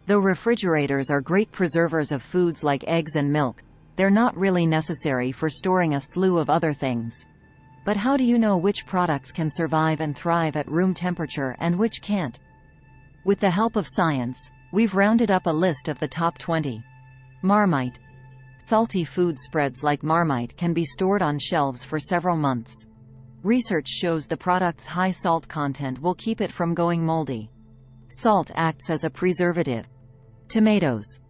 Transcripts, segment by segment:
Though refrigerators are great preservers of foods like eggs and milk, they're not really necessary for storing a slew of other things. But how do you know which products can survive and thrive at room temperature and which can't? With the help of science, we've rounded up a list of the top 20. Marmite. Salty food spreads like Marmite can be stored on shelves for several months. Research shows the product's high salt content will keep it from going moldy. Salt acts as a preservative. Tomatoes.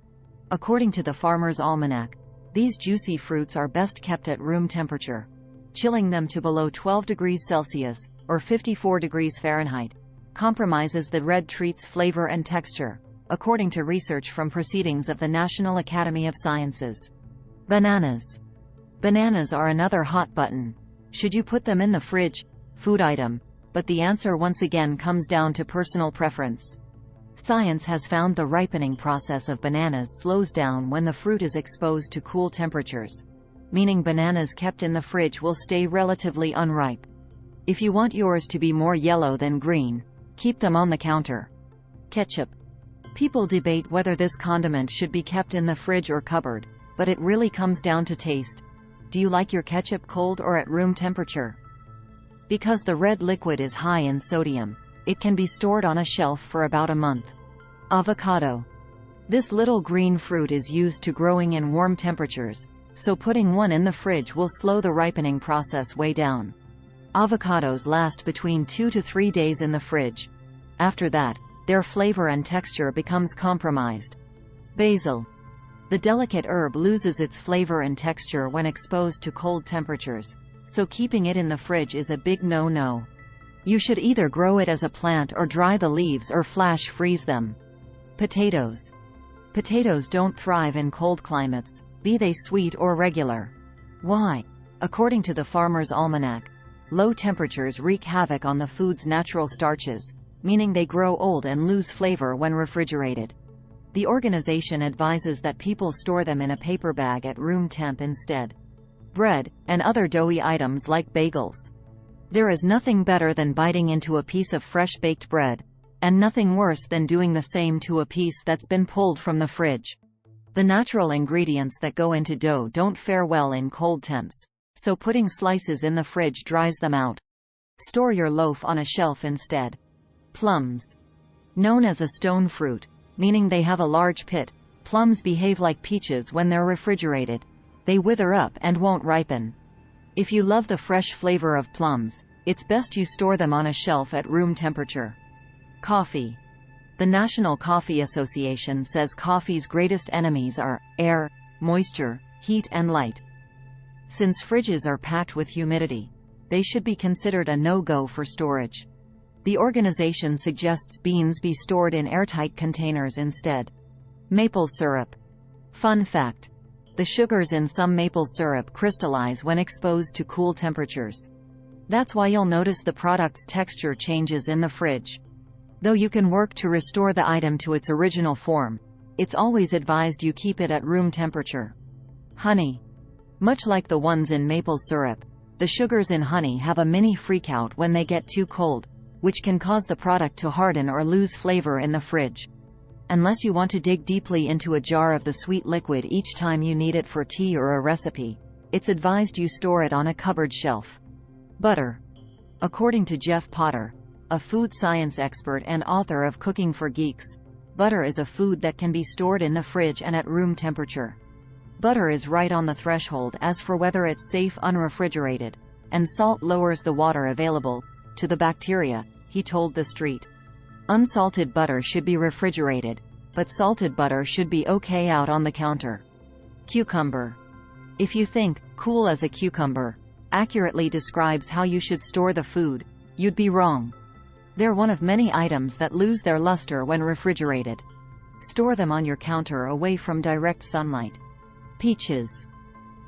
According to the Farmer's Almanac, these juicy fruits are best kept at room temperature. Chilling them to below 12 degrees Celsius, or 54 degrees Fahrenheit, compromises the red treat's flavor and texture, according to research from Proceedings of the National Academy of Sciences. Bananas. Bananas are another hot button. Should you put them in the fridge? Food item. But the answer once again comes down to personal preference. Science has found the ripening process of bananas slows down when the fruit is exposed to cool temperatures, meaning bananas kept in the fridge will stay relatively unripe. If you want yours to be more yellow than green, keep them on the counter. Ketchup. People debate whether this condiment should be kept in the fridge or cupboard, but it really comes down to taste. Do you like your ketchup cold or at room temperature? Because the red liquid is high in sodium, it can be stored on a shelf for about a month. Avocado. This little green fruit is used to growing in warm temperatures, so putting one in the fridge will slow the ripening process way down. Avocados last between 2 to 3 days in the fridge. After that, their flavor and texture becomes compromised. Basil. The delicate herb loses its flavor and texture when exposed to cold temperatures, so keeping it in the fridge is a big no-no. You should either grow it as a plant or dry the leaves or flash freeze them. Potatoes. Potatoes don't thrive in cold climates, be they sweet or regular. Why? According to the Farmer's Almanac, low temperatures wreak havoc on the food's natural starches, meaning they grow old and lose flavor when refrigerated. The organization advises that people store them in a paper bag at room temp instead. Bread, and other doughy items like bagels. There is nothing better than biting into a piece of fresh baked bread, and nothing worse than doing the same to a piece that's been pulled from the fridge. The natural ingredients that go into dough don't fare well in cold temps, so putting slices in the fridge dries them out. Store your loaf on a shelf instead. Plums. Known as a stone fruit, meaning they have a large pit, plums behave like peaches when they're refrigerated. They wither up and won't ripen. If you love the fresh flavor of plums, it's best you store them on a shelf at room temperature. Coffee. The National Coffee Association says coffee's greatest enemies are air, moisture, heat and light. Since fridges are packed with humidity, they should be considered a no-go for storage. The organization suggests beans be stored in airtight containers instead. Maple syrup. Fun fact: the sugars in some maple syrup crystallize when exposed to cool temperatures. That's why you'll notice the product's texture changes in the fridge. Though you can work to restore the item to its original form, it's always advised you keep it at room temperature. Honey. Much like the ones in maple syrup, the sugars in honey have a mini freakout when they get too cold, which can cause the product to harden or lose flavor in the fridge. Unless you want to dig deeply into a jar of the sweet liquid each time you need it for tea or a recipe, it's advised you store it on a cupboard shelf. Butter. According to Jeff Potter, a food science expert and author of Cooking for Geeks, butter is a food that can be stored in the fridge and at room temperature. Butter is right on the threshold as for whether it's safe unrefrigerated, and salt lowers the water available to the bacteria, he told The Street. Unsalted butter should be refrigerated, but salted butter should be okay out on the counter. Cucumber. If you think cool as a cucumber accurately describes how you should store the food, you'd be wrong. They're one of many items that lose their luster when refrigerated. Store them on your counter away from direct sunlight. Peaches.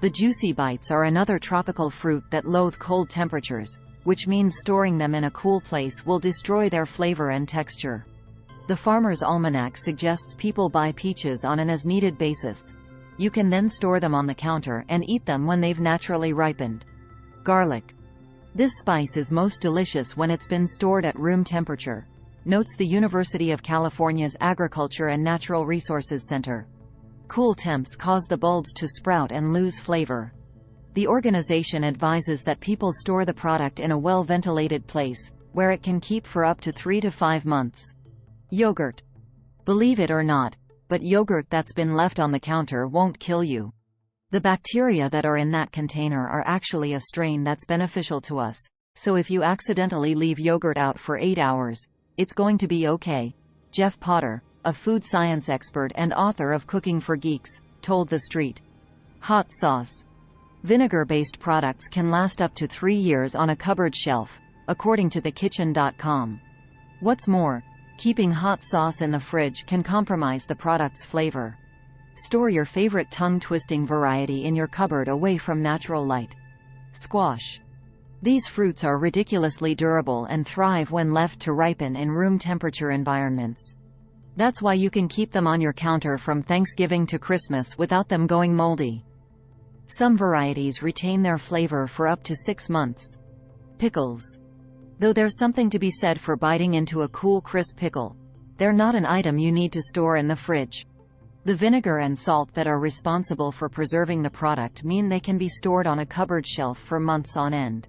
The juicy bites are another tropical fruit that loathe cold temperatures, which means storing them in a cool place will destroy their flavor and texture. The Farmer's Almanac suggests people buy peaches on an as-needed basis. You can then store them on the counter and eat them when they've naturally ripened. Garlic. This spice is most delicious when it's been stored at room temperature. notes the University of California's Agriculture and Natural Resources Center. Cool temps cause the bulbs to sprout and lose flavor. The organization advises that people store the product in a well-ventilated place, where it can keep for up to 3 to 5 months. Yogurt. Believe it or not, but yogurt that's been left on the counter won't kill you. The bacteria that are in that container are actually a strain that's beneficial to us, so if you accidentally leave yogurt out for 8 hours, it's going to be okay. Jeff Potter, a food science expert and author of Cooking for Geeks, told The Street. Hot sauce. Vinegar-based products can last up to 3 years on a cupboard shelf, according to thekitchen.com. What's more, keeping hot sauce in the fridge can compromise the product's flavor. Store your favorite tongue-twisting variety in your cupboard away from natural light. Squash. These fruits are ridiculously durable and thrive when left to ripen in room temperature environments. That's why you can keep them on your counter from Thanksgiving to Christmas without them going moldy. Some varieties retain their flavor for up to 6 months. Pickles. Though there's something to be said for biting into a cool, crisp pickle, they're not an item you need to store in the fridge. The vinegar and salt that are responsible for preserving the product mean they can be stored on a cupboard shelf for months on end.